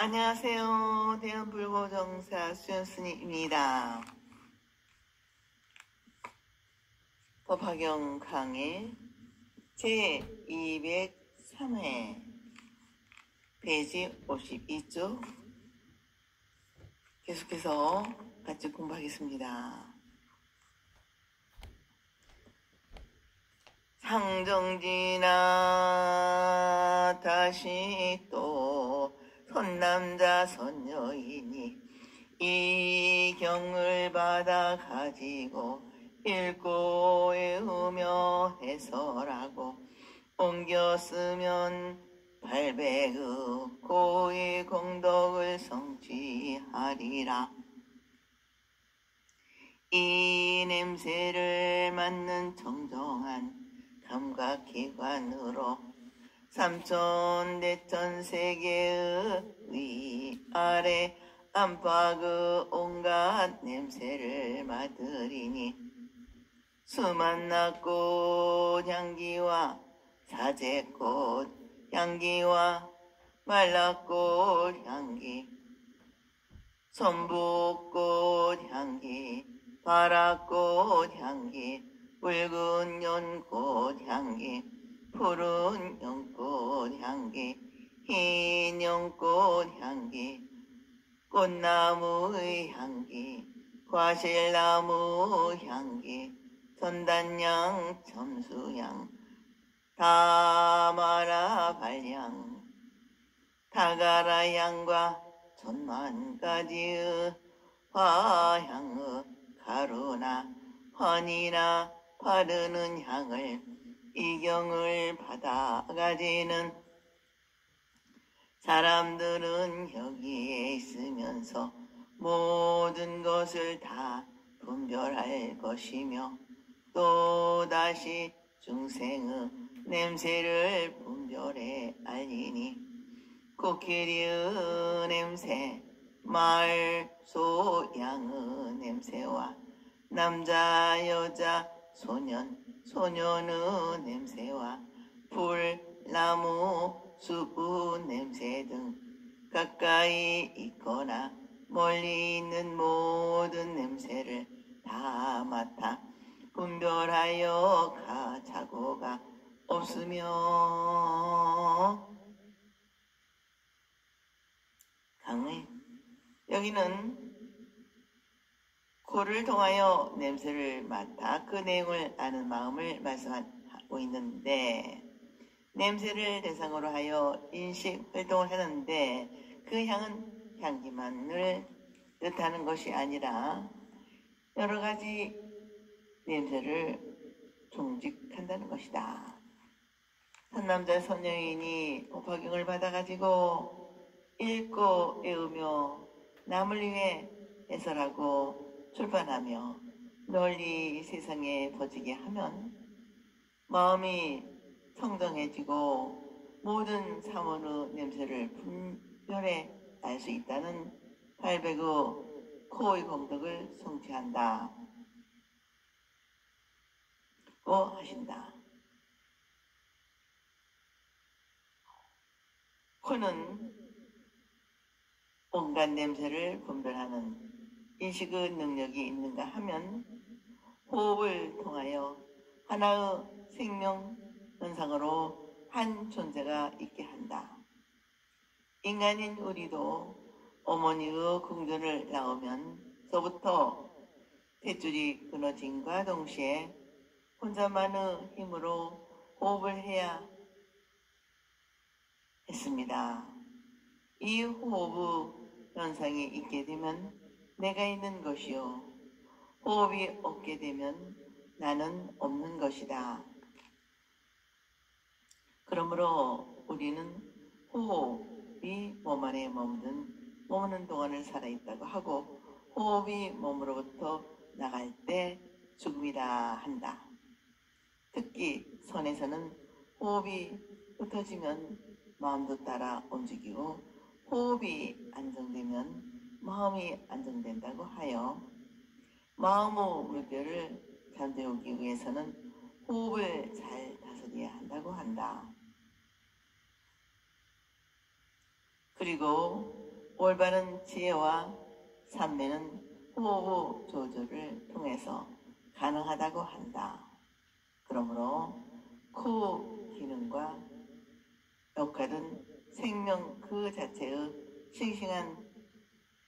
안녕하세요. 대한불고정사 수연스님입니다. 법화경 강의 제203회 페이지 52쪽 계속해서 같이 공부하겠습니다. 상정지나 다시 또 선남자 선여인이 이 경을 받아 가지고 읽고 외우며 해설하고 옮겨 쓰면 800의 고의 공덕을 성취하리라. 이 냄새를 맡는 정정한 감각기관으로 삼천대천세계의 위아래 안팎의 온갖 냄새를 맡으리니 수만나꽃 향기와 사제꽃 향기와 말라꽃 향기, 손북꽃 향기, 바라꽃 향기, 붉은 연꽃 향기, 푸른 연꽃 향기, 흰 연꽃 향기, 꽃나무의 향기, 과실나무 향기, 선단향, 점수향, 다마라 발향, 타가라 향과 천만 가지의 화향의 가루나 환이나 바르는 향을 이경을 받아 가지는 사람들은 여기에 있으면서 모든 것을 다 분별할 것이며 또다시 중생의 냄새를 분별해 알리니 코끼리의 냄새, 말, 소, 양의 냄새와 남자, 여자, 소년, 소년의 냄새와 풀, 나무, 숲의 냄새 등 가까이 있거나 멀리 있는 모든 냄새를 다 맡아 분별하여 가자고가 없으며 강의 여기는 코를 통하여 냄새를 맡아 그 내용을 아는 마음을 말씀하고 있는데 냄새를 대상으로 하여 인식 활동을 하는데 그 향은 향기만을 뜻하는 것이 아니라 여러 가지 냄새를 종직한다는 것이다. 선남자 선여인이 법화경을 받아가지고 읽고 외우며 남을 위해 해설하고 출판하며 널리 세상에 퍼지게 하면 마음이 청정해지고 모든 사원의 냄새를 분별해 알 수 있다는 800의 코의 공덕을 성취한다 고 하신다. 코는 온갖 냄새를 분별하는 인식의 능력이 있는가 하면 호흡을 통하여 하나의 생명 현상으로 한 존재가 있게 한다. 인간인 우리도 어머니의 궁전을 나오면서부터 탯줄이 끊어짐과 동시에 혼자만의 힘으로 호흡을 해야 했습니다. 이 호흡의 현상이 있게 되면 내가 있는 것이요 호흡이 없게 되면 나는 없는 것이다. 그러므로 우리는 호흡이 몸 안에 머무는 동안을 살아있다고 하고 호흡이 몸으로부터 나갈 때 죽음이다 한다. 특히 선에서는 호흡이 흩어지면 마음도 따라 움직이고 호흡이 안정되면 마음이 안정된다고 하여 마음의 물결을 잠재우기 위해서는 호흡을 잘 다스려야 한다고 한다. 그리고 올바른 지혜와 삼매는 호흡 조절을 통해서 가능하다고 한다. 그러므로 코 기능과 역할은 생명 그 자체의 싱싱한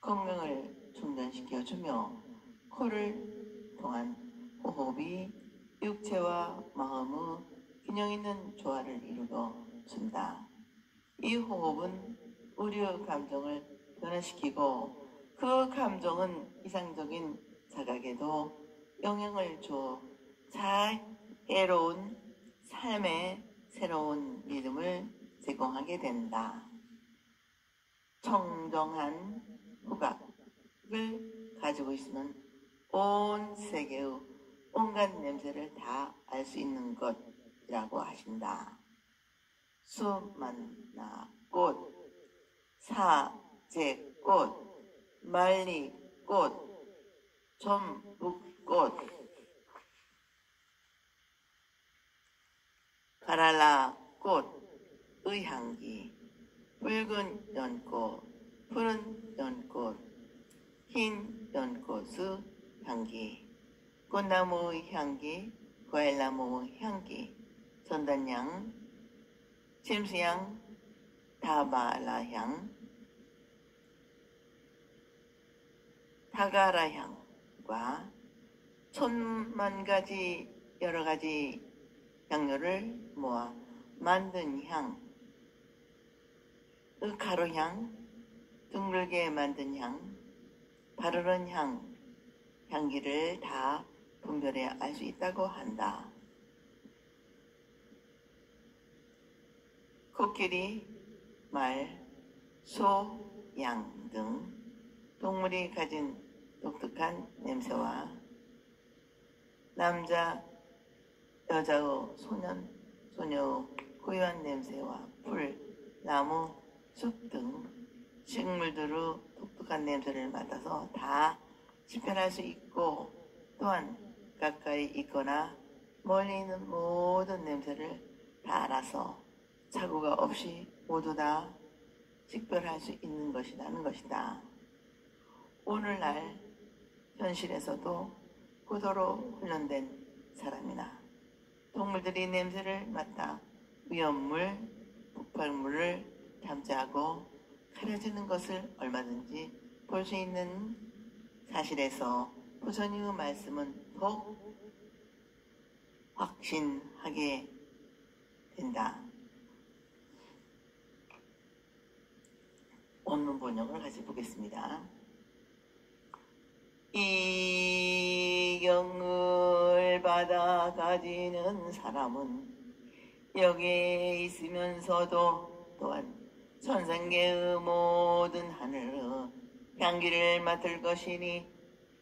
건강을 충전시켜주며 코를 통한 호흡이 육체와 마음의 균형 있는 조화를 이루어 준다. 이 호흡은 우리의 감정을 변화시키고 그 감정은 이상적인 자각에도 영향을 줘 자애로운 삶의 새로운 리듬을 제공하게 된다. 청정한 후각을 가지고 있으면 온 세계의 온갖 냄새를 다 알 수 있는 것이라고 하신다. 수만나 꽃, 사제꽃, 말리꽃, 전북꽃, 가랄라 꽃의 향기, 붉은 연꽃, 푸른 연꽃, 흰 연꽃의 향기, 꽃나무의 향기, 과일나무의 향기, 전단향, 침수향, 다발라향, 타가라향과 천만 가지 여러 가지 향료를 모아 만든 향, 가루향, 둥글게 만든 향, 바르는 향, 향기를 다 분별해 알 수 있다고 한다. 코끼리, 말, 소, 양 등 동물이 가진 독특한 냄새와 남자, 여자의 소녀의 고유한 냄새와 풀, 나무, 숲 등 식물들의 독특한 냄새를 맡아서 다 집현할 수 있고 또한 가까이 있거나 멀리 있는 모든 냄새를 다 알아서 착오가 없이 모두 다 식별할 수 있는 것이라는 것이다. 오늘날 현실에서도 고도로 훈련된 사람이나 동물들이 냄새를 맡아 위험물, 폭발물을 잠재하고 가려지는 것을 얼마든지 볼 수 있는 사실에서 부처님의 말씀은 더욱 확신하게 된다. 원문 번역을 같이 보겠습니다. 이 경을 받아 가지는 사람은 여기에 있으면서도 또한 천상계의 모든 하늘의 향기를 맡을 것이니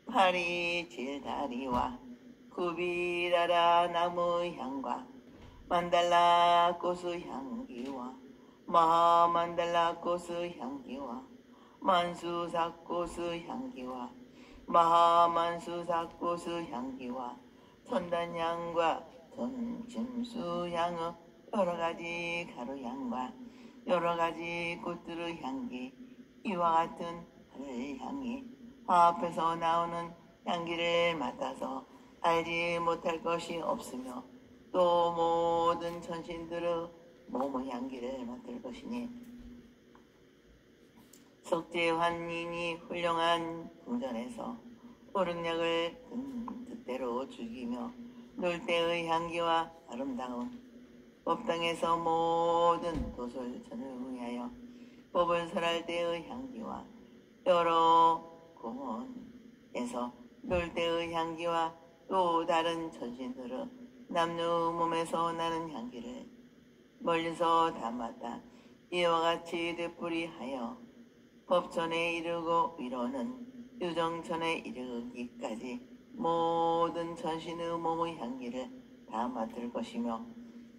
파리 질다리와 구비라라 나무의 향과 만달라 꽃의 향기와 마하만달라 꽃의 향기와 만수사꽃의 향기와 마하만수사꽃의 향기와 천단향과 전침수향의 여러가지 가루향과 여러가지 꽃들의 향기, 이와 같은 하늘향이 화합해서 나오는 향기를 맡아서 알지 못할 것이 없으며 또 모든 천신들의 몸의 향기를 맡을 것이니 석재환인이 훌륭한 궁전에서 오른약을 든 뜻대로 즐기며 놀 때의 향기와 아름다운 법당에서 모든 도솔천을 위하여 법을 설할 때의 향기와 여러 공원에서 놀 때의 향기와 또 다른 천신들의 남녀 몸에서 나는 향기를 멀리서 다 맡아 이와 같이 되풀이하여 법천에 이르고 위로는 유정천에 이르기까지 모든 천신의 몸의 향기를 다 맡을 것이며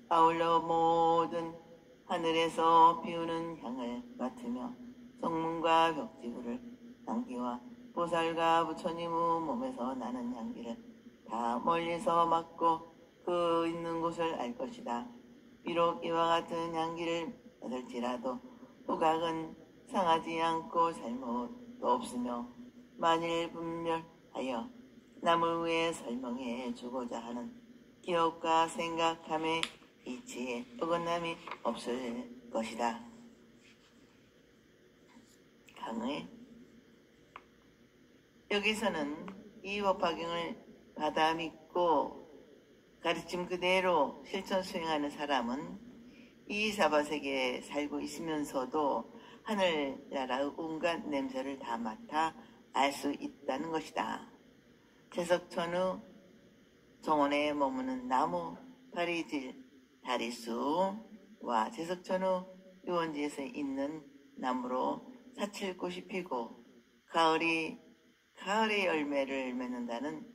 아울러 모든 하늘에서 피우는 향을 맡으며 성문과 벽지구를 향기와 보살과 부처님의 몸에서 나는 향기를 다 멀리서 맡고 그 있는 곳을 알 것이다. 비록 이와 같은 향기를 맡을지라도 후각은 상하지 않고 잘못도 없으며 만일 분별하여 남을 위해 설명해 주고자 하는 기억과 생각함의 이치에 어긋남이 없을 것이다. 강의 여기서는 이 법화경을 받아 믿고 가르침 그대로 실천 수행하는 사람은 이 사바세계에 살고 있으면서도 하늘나라의 온갖 냄새를 다 맡아 알 수 있다는 것이다. 제석천의 정원에 머무는 나무, 파리질, 다리수와 제석천의 유원지에서 있는 나무로 사칠꽃이 피고 가을의 열매를 맺는다는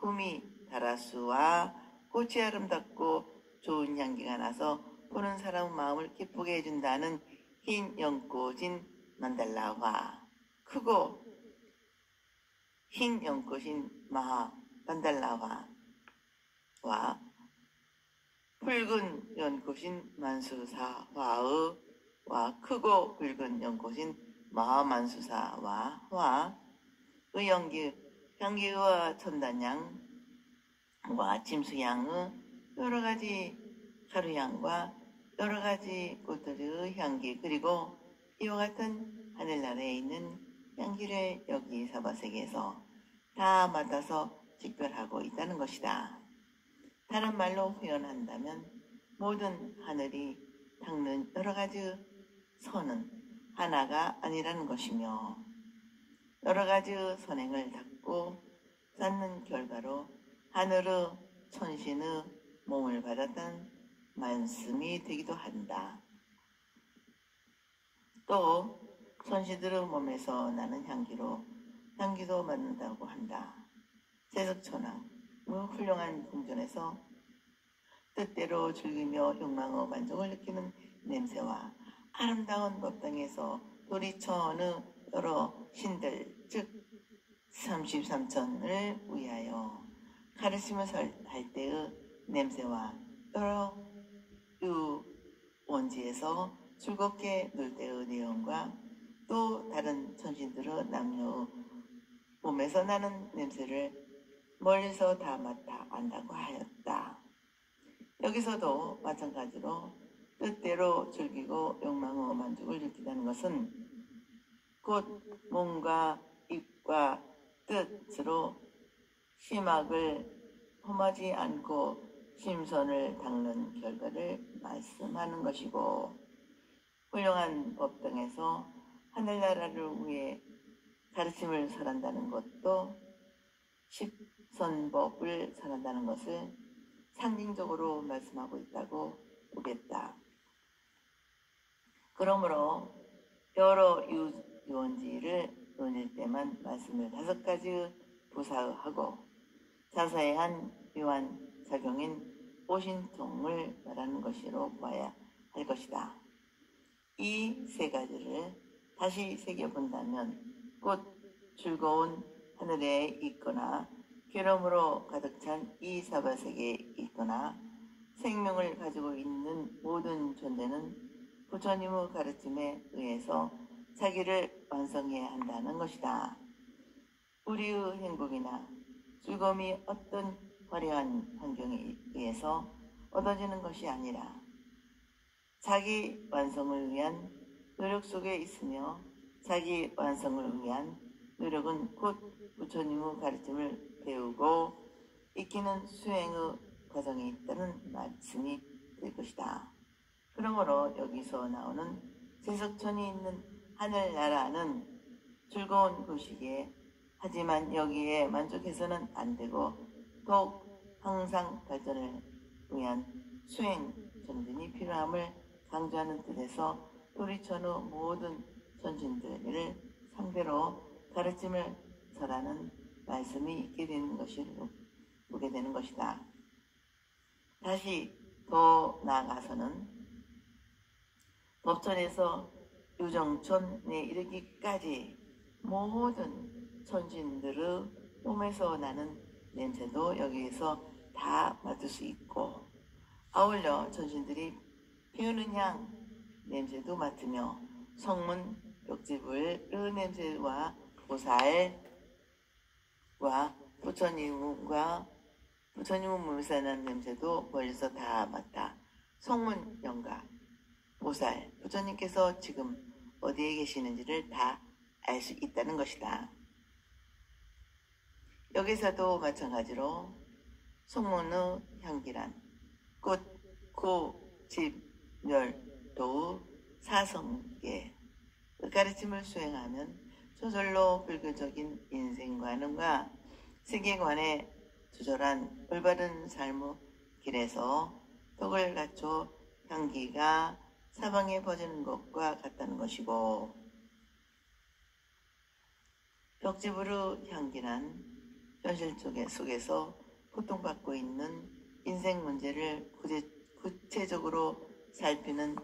구미 다라수와 꽃이 아름답고 좋은 향기가 나서 보는 사람 마음을 기쁘게 해준다는 흰 연꽃인 만달라화, 크고 흰 연꽃인 마하 만달라화와 붉은 연꽃인 만수사화의 크고 붉은 연꽃인 마하만수사와 의 향기와 천단향과 침수향의 여러가지 가루향과 여러가지 꽃들의 향기 그리고 이와 같은 하늘나라에 있는 향기를 여기 사바세계에서 다 맡아서 직별하고 있다는 것이다. 다른 말로 표현한다면 모든 하늘이 닦는 여러가지 선은 하나가 아니라는 것이며 여러가지 선행을 닦고 쌓는 결과로 하늘의 천신의 몸을 받았다는 말씀이 되기도 한다. 또 천신들의 몸에서 나는 향기도 맡는다고 한다. 세석천왕 훌륭한 궁전에서 뜻대로 즐기며 욕망의 만족을 느끼는 냄새와 아름다운 법당에서 도리천의 여러 신들 즉 33천을 위하여 가르침을 할 때의 냄새와 여러 유원지에서 즐겁게 놀 때의 내용과 또 다른 천신들의 남녀의 몸에서 나는 냄새를 멀리서 다 맡아 안다고 하였다. 여기서도 마찬가지로 뜻대로 즐기고 욕망의 만족을 느낀다는 것은 곧 몸과 입과 뜻으로 심악을 험하지 않고 심선을 닦는 결과를 말씀하는 것이고 훌륭한 법당에서 하늘나라를 위해 가르침을 설한다는 것도 십선법을 설한다는 것을 상징적으로 말씀하고 있다고 보겠다. 그러므로 여러 유원지를 논일 때만 말씀을 5가지 부사하고 자세한 유한작용인 오신통을 말하는 것으로 봐야 할 것이다. 이 3가지를 다시 새겨본다면 곧 즐거운 하늘에 있거나 괴로움으로 가득 찬 이 사바세계에 있거나 생명을 가지고 있는 모든 존재는 부처님의 가르침에 의해서 자기를 완성해야 한다는 것이다. 우리의 행복이나 즐거움이 어떤 화려한 환경에 의해서 얻어지는 것이 아니라 자기 완성을 위한 노력 속에 있으며 자기 완성을 위한 노력은 곧 부처님의 가르침을 배우고 익히는 수행의 과정에 있다는 말씀이 될 것이다. 그러므로 여기서 나오는 세석천이 있는 하늘나라는 즐거운 곳이기에 하지만 여기에 만족해서는 안 되고 더욱 항상 발전을 위한 수행 정진이 필요함을 강조하는 뜻에서 도리천의 모든 천신들을 상대로 가르침을 설하는 말씀이 있게 되는 것을 보게 되는 것이다. 다시 더 나아가서는 법천에서 유정천에 이르기까지 모든 천신들의 몸에서 나는 냄새도 여기에서 다 맡을 수 있고 아울러 천신들이 피우는 향 냄새도 맡으며 성문 벽지불 냄새와 보살과 부처님과 부처님은 몸에서 나는 냄새도 멀리서 다 맡아 성문 영가 보살 부처님께서 지금 어디에 계시는지를 다 알 수 있다는 것이다. 여기서도 마찬가지로 송문의 향기란 꽃, 고, 집, 멸, 도우, 사성계 그 가르침을 수행하면 저절로 불교적인 인생관과 세계관에 조절한 올바른 삶의 길에서 덕을 갖춰 향기가 사방에 퍼지는 것과 같다는 것이고 벽지부르 향기란 현실 속에서 고통받고 있는 인생 문제를 구체적으로 살피는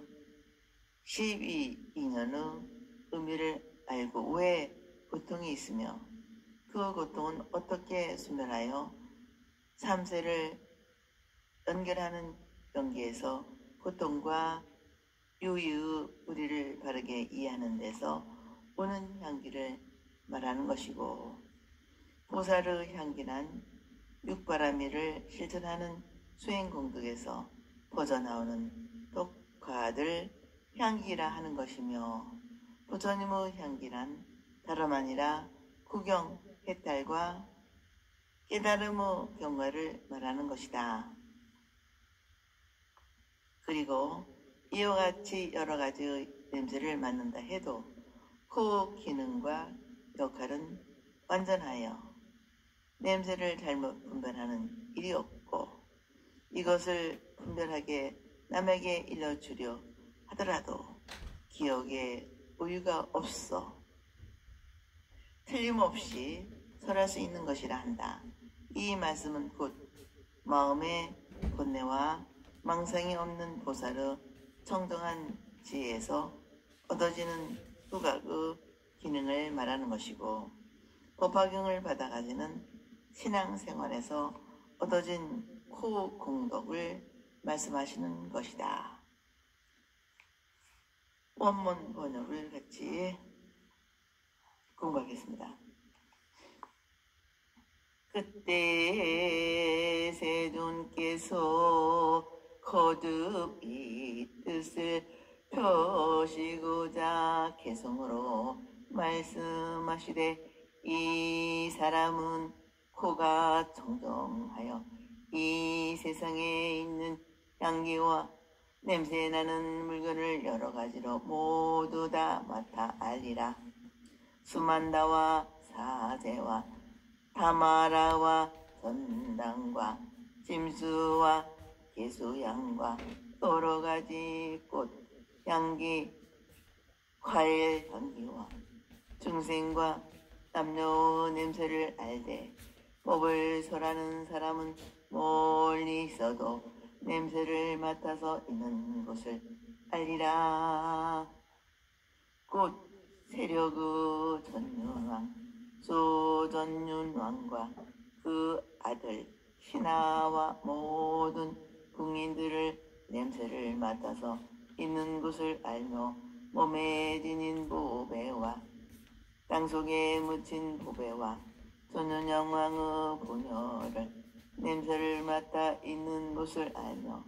12인연의 의미를 알고 왜 고통이 있으며 그 고통은 어떻게 소멸하여 3세를 연결하는 연계에서 고통과 유의의 우리를 바르게 이해하는 데서 오는 향기를 말하는 것이고 보살의 향기란 육바라밀을 실천하는 수행공덕에서 퍼져나오는 독화들 향기라 하는 것이며 부처님의 향기란 다름 아니라 구경, 해탈과 깨달음의 경과를 말하는 것이다. 그리고 이와 같이 여러 가지의 냄새를 맡는다 해도 그 기능과 역할은 완전하여 냄새를 잘못 분별하는 일이 없고 이것을 분별하게 남에게 일러주려 하더라도 기억에 오유가 없어 틀림없이 설할 수 있는 것이라 한다. 이 말씀은 곧 마음의 본내와 망상이 없는 보살의 청정한 지혜에서 얻어지는 후각의 기능을 말하는 것이고 법화경을 받아가지는 신앙생활에서 얻어진 공덕을 말씀하시는 것이다. 원문 번역을 같이 공부하겠습니다. 그때 세존께서 거듭 이 뜻을 펴시고자 개성으로 말씀하시되 이 사람은 코가 청정하여 이 세상에 있는 향기와 냄새나는 물건을 여러 가지로 모두 다 맡아 알리라. 수만다와 사제와 타마라와 전당과 짐수와 개수향과 여러 가지 꽃 향기, 과일 향기와 중생과 남녀 냄새를 알되 법을 설하는 사람은 멀리 있어도 냄새를 맡아서 있는 곳을 알리라. 곧 세력의 전윤왕 소전윤왕과 그 아들 신하와 모든 국민들을 냄새를 맡아서 있는 곳을 알며 몸에 지닌 보배와 땅속에 묻힌 보배와 전윤왕왕의 보녀를 냄새를 맡아 있는 곳을 알며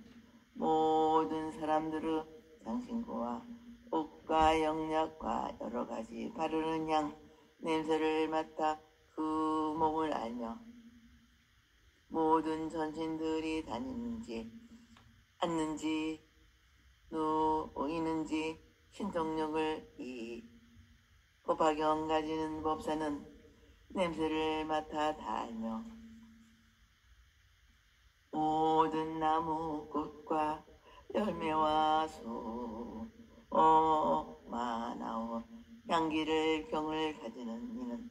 모든 사람들의 장신구와 옷과 영약과 여러 가지 바르는 향 냄새를 맡아 그 몸을 알며 모든 전신들이 다니는지 앉는지 누이는지 신통력을 이 법화경 가지는 법사는 냄새를 맡아 다 알며 모든 나무 꽃과 열매와 마나오 향기를 경을 가지는 이는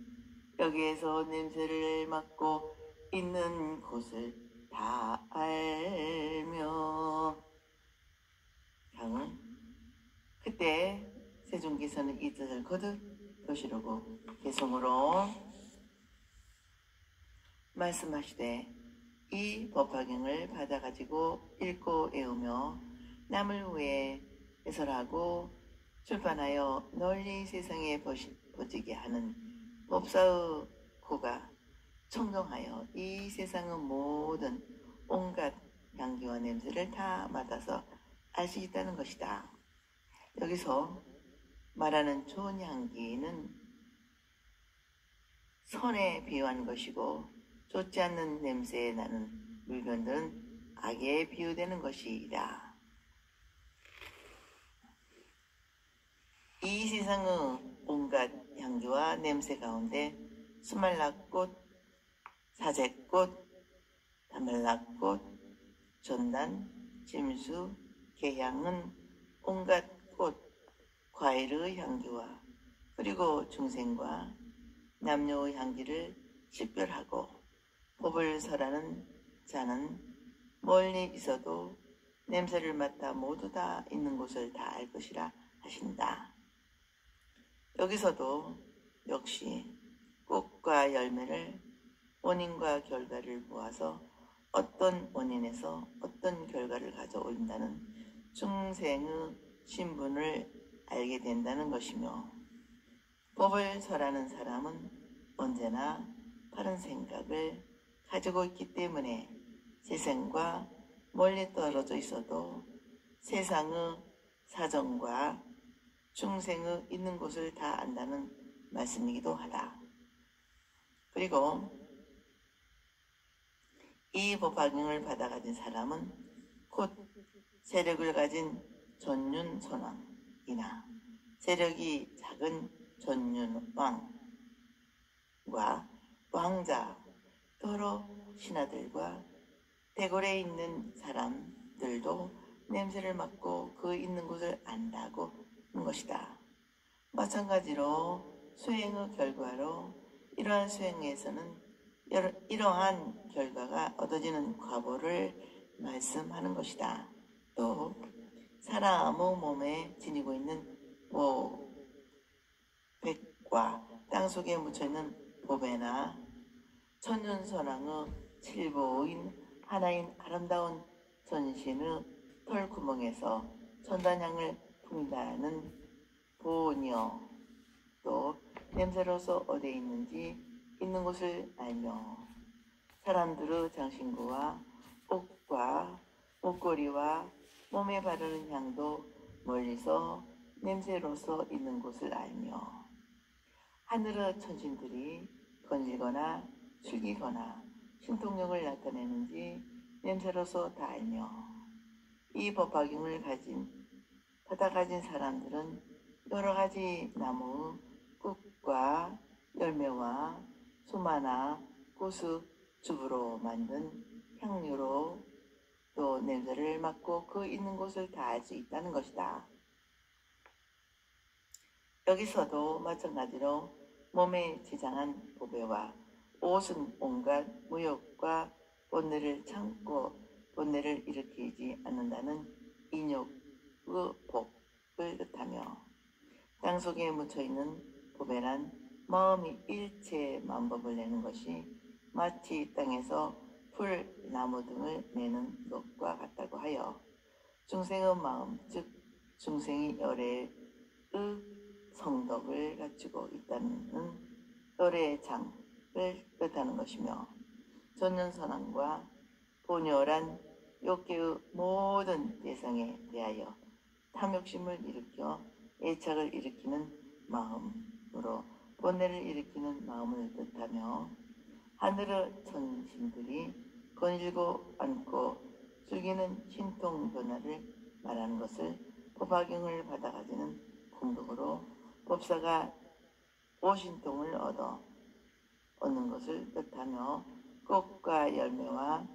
여기에서 냄새를 맡고 있는 곳을 다 알며 향은 그때 세존께서는 이 뜻을 거듭 보시려고 개성으로 말씀하시되 이 법화경을 받아가지고 읽고 외우며 남을 위해 해설하고 출판하여 널리 세상에 퍼지게 하는 법사의 고가 청정하여 이 세상의 모든 온갖 향기와 냄새를 다 맡아서 알 수 있다는 것이다. 여기서 말하는 좋은 향기는 선에 비유한 것이고 좋지 않는 냄새에 나는 물건들은 악에 비유되는 것이다. 이 세상의 온갖 향기와 냄새 가운데 수말락꽃, 사제꽃, 다말락꽃, 전단, 짐수, 개향은 온갖 꽃, 과일의 향기와 그리고 중생과 남녀의 향기를 식별하고 법을 설하는 자는 멀리 있어도 냄새를 맡아 모두 다 있는 곳을 다 알 것이라 하신다. 여기서도 역시 꽃과 열매를 원인과 결과를 보아서 어떤 원인에서 어떤 결과를 가져온다는 중생의 신분을 알게 된다는 것이며 법을 설하는 사람은 언제나 바른 생각을 가지고 있기 때문에 세상과 멀리 떨어져 있어도 세상의 사정과 중생의 있는 곳을 다 안다는 말씀이기도 하다. 그리고 이 법화경을 받아 가진 사람은 곧 세력을 가진 전륜선왕이나 세력이 작은 전륜왕과 왕자, 여러 신하들과 대궐에 있는 사람들도 냄새를 맡고 그 있는 곳을 안다고 하는 것이다. 마찬가지로 수행의 결과로 이러한 수행에서는 이러한 결과가 얻어지는 과보를 말씀하는 것이다. 또 사람의 몸에 지니고 있는 백과 땅속에 묻혀있는 보배나 천륜선왕의 칠보인 하나인 아름다운 전신의 털구멍에서 천단향을 풍긴다는 보녀, 또 냄새로서 어디에 있는지 있는 곳을 알며 사람들의 장신구와 옷과 목걸이와 몸에 바르는 향도 멀리서 냄새로서 있는 곳을 알며 하늘의 천신들이 건지거나 숙이거나 신통력을 나타내는지 냄새로서 다 알며 이 법화경을 받아 가진 사람들은 여러 가지 나무의 꽃과 열매와 수마나 꽃의 즙으로 만든 향료로 또 냄새를 맡고 그 있는 곳을 다 알 수 있다는 것이다. 여기서도 마찬가지로 몸에 지장한 보배와 옷은 온갖 무욕과 본내를 참고 본내를 일으키지 않는다는 인욕의 복을 뜻하며 땅속에 묻혀있는 보배란 마음이 일체 만법을 내는 것이 마치 땅에서 풀, 나무 등을 내는 것과 같다고 하여 중생의 마음, 즉 중생이 열애의 성덕을 갖추고 있다는 열애의 장을 뜻하는 것이며 전륜선왕과 보녀란 욕계의 모든 대상에 대하여 탐욕심을 일으켜 애착을 일으키는 마음으로 번뇌를 일으키는 마음을 뜻하며 하늘의 천신들이 거닐고 앉고 즐기는 신통 변화를 말하는 것을 법화경을 받아 가지는 공덕으로 법사가 오신통을 얻는 것을 뜻하며 꽃과 열매와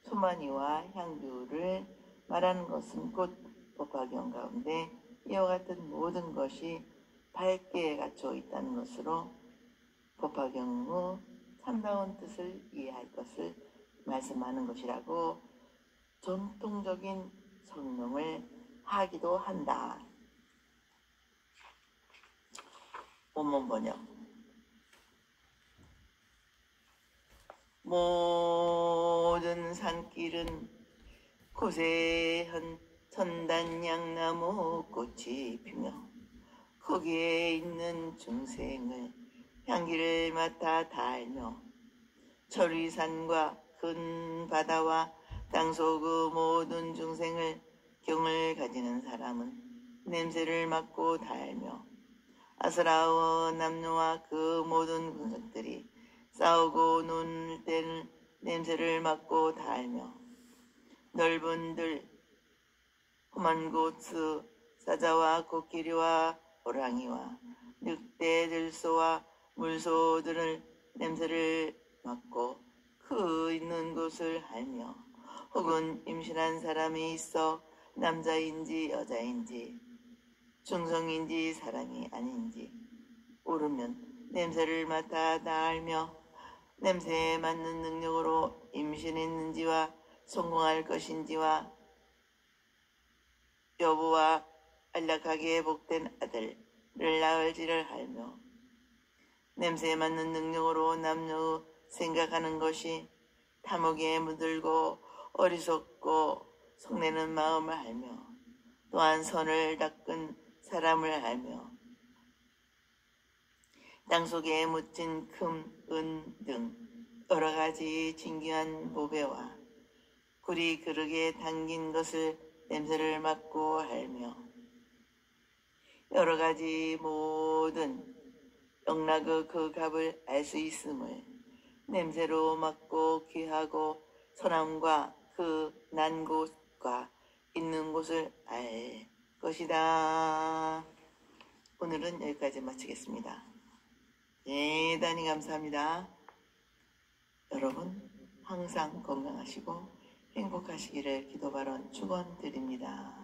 수마니와 향규를 말하는 것은 곧 법화경 가운데 이와 같은 모든 것이 밝게 갖춰 있다는 것으로 법화경의 참다운 뜻을 이해할 것을 말씀하는 것이라고 전통적인 설명을 하기도 한다. 원문 번역. 모든 산길은 고세한 천단양나무 꽃이 피며 거기에 있는 중생을 향기를 맡아 다 알며 철위산과 큰 바다와 땅속 그 모든 중생을 경을 가지는 사람은 냄새를 맡고 다 알며 아스라워 남녀와 그 모든 군속들이 싸우고 논 때는 냄새를 맡고 다 알며 넓은 들 험한 곳 사자와 코끼리와 호랑이와 늑대 들소와 물소들을 냄새를 맡고 그 있는 곳을 알며 혹은 임신한 사람이 있어 남자인지 여자인지 중성인지 사람이 아닌지 모르면 냄새를 맡아 다 알며 냄새에 맞는 능력으로 임신했는지와 성공할 것인지와 여부와 안락하게 복된 아들을 낳을지를 알며 냄새에 맞는 능력으로 남녀의 생각하는 것이 탐욕에 물들고 어리석고 성내는 마음을 알며 또한 선을 닦은 사람을 알며 땅속에 묻힌 금, 은 등 여러 가지 진귀한 보배와 굴이 그릇에 담긴 것을 냄새를 맡고 알며 여러 가지 모든 영락의 그 값을 알 수 있음을 냄새로 맡고 귀하고 선함과 그 난 곳과 있는 곳을 알 것이다. 오늘은 여기까지 마치겠습니다. 대단히 감사합니다. 여러분 항상 건강하시고 행복하시기를 기도 발언 축원드립니다.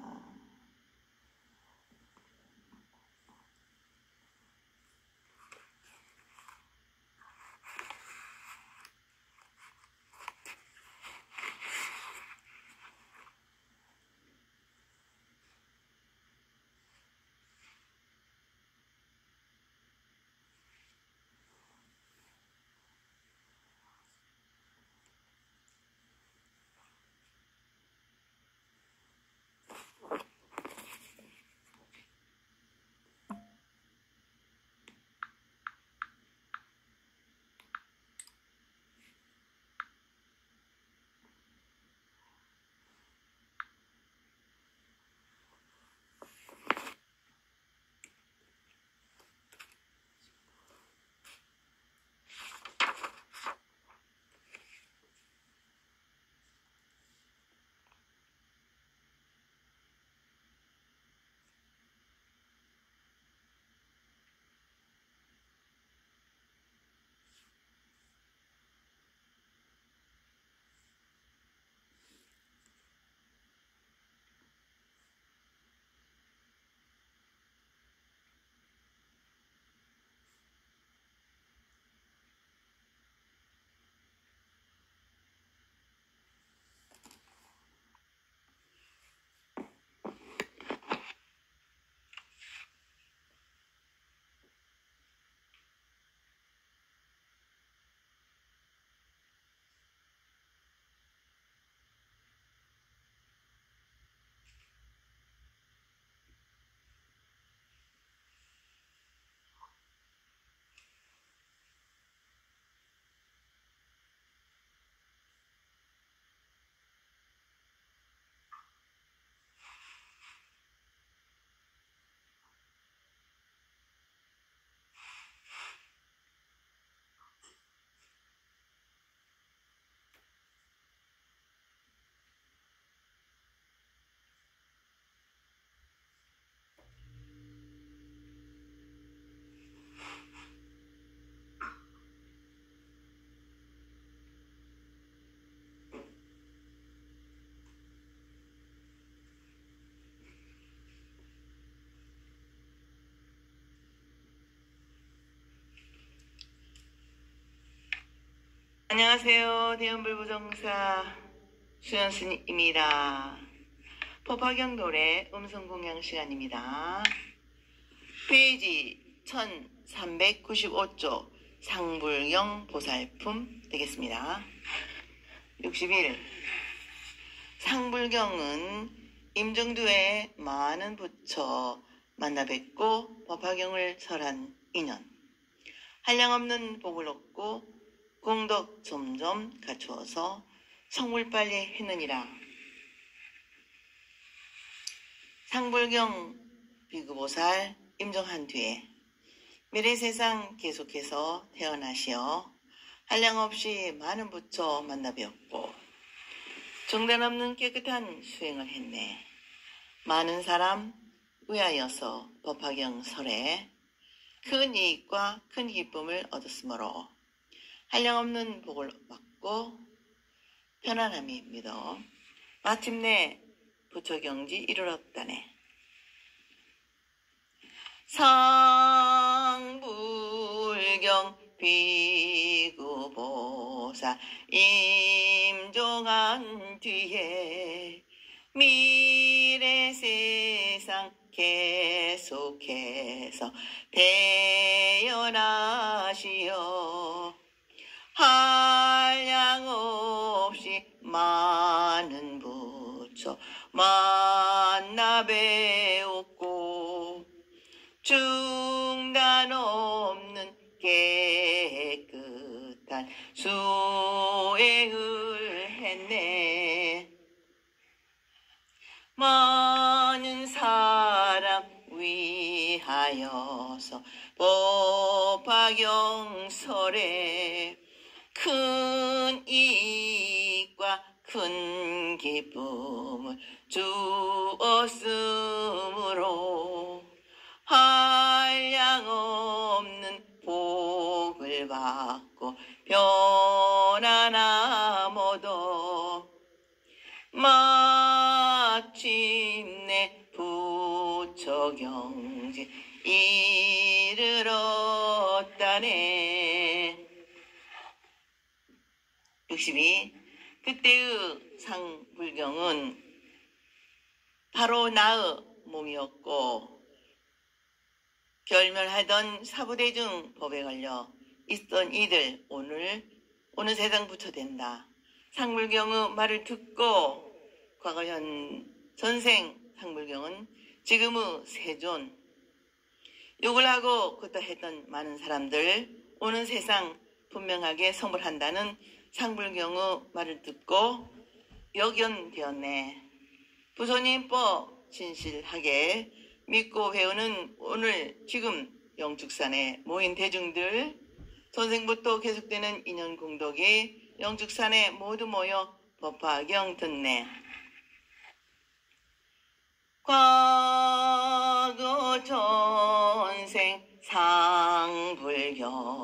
안녕하세요. 대음불부정사 수연스님입니다. 법화경 노래 음성공양 시간입니다. 페이지 1395조 상불경 보살품 되겠습니다. 61. 상불경은 임정두의 많은 부처 만나 뵙고 법화경을 설한 인연. 한량없는 복을 얻고 공덕 점점 갖추어서 성불 빨리 했느니라. 상불경 비구보살 임종한 뒤에 미래세상 계속해서 태어나시어 한량없이 많은 부처 만나 뵙고 중단 없는 깨끗한 수행을 했네. 많은 사람 위하여서 법화경 설에 큰 이익과 큰 기쁨을 얻었으므로 한량없는 복을 받고 편안함이 믿어 마침내 부처경지 이르렀다네. 상불경 비구보살 임종한 뒤에 미래세상 계속해서 태어나시어 한량없이 많은 부처 만나 뵈었고 중단 없는 깨끗한 수행을 했네. 많은 사람 위하여서 법화경설에 큰 이익과 큰 기쁨을 주었으므로 한량없는 복을 받고 편안함 얻어 마침내 부처경지 이르렀다네. 62. 그때의 상불경은 바로 나의 몸이었고 결멸하던 사부대중 법에 걸려 있던 이들 오늘 세상 부처된다. 상불경의 말을 듣고 과거 현 전생 상불경은 지금의 세존 욕을 하고 구타했던 많은 사람들 오는 세상 분명하게 성불한다는 상불경의 말을 듣고 역연되었네. 부처님법 진실하게 믿고 배우는 오늘 지금 영축산에 모인 대중들 전생부터 계속되는 인연 공덕이 영축산에 모두 모여 법화경 듣네. 과거 전생 상불경